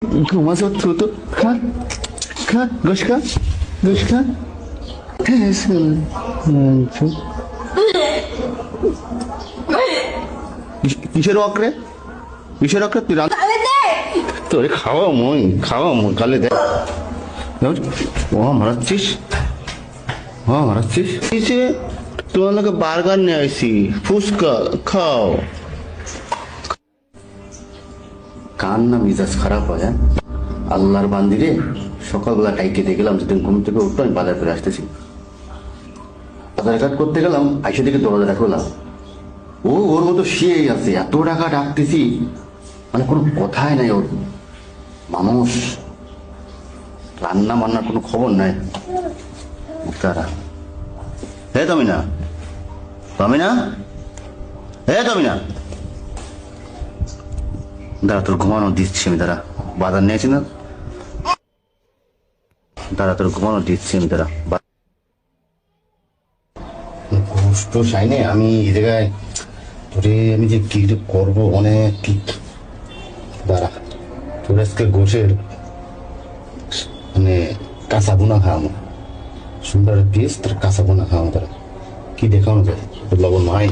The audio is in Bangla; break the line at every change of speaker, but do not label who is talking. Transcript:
ঘুমাস তো তো খা খা গোস খা গোস খা কিসের অকরে কিসের অকরে তুই তোরে খাওয়া মই কালে দে ও মারাচ্ছিস কিসে তোমার লোকে বার্গার নিয়ে আইসি ফুচকা খাও কান না মিজাজ খারাপ হয় হ্যাঁ আল্লাহর বান্দিরে সকালবেলা টাইকে দিয়ে গেলাম যেদিন ঘুম থেকে উঠতো আমি বাজার করে আসতেছি বাজার ঘাট করতে গেলাম আইসে দিকে দরজা খুললাম ও ওর মতো শুয়েই আছে এত টাকা ডাকতেছি মানে কোনো কথাই নাই ওর মানুষ রান্না বান্নার কোনো খবর নাই তারা হে তমিনা দাঁড়া তোর ঘুমানো দিচ্ছি আমি দাঁড়া বাজার নিয়েছি না দাঁড়া তোর ঘুমানো দিচ্ছি আমি দাঁড়া কষ্ট চাইনে আমি এই জায়গায় তোরে আমি যে কি করবো অনেক কি দাঁড়া তোর আজকে গোছের মানে কাঁচা বোনা খাওয়ানো সুন্দর পিস তোর কাঁচা বোনা খাওয়ানো তারা কি দেখানো যায় তোর লবণ নাই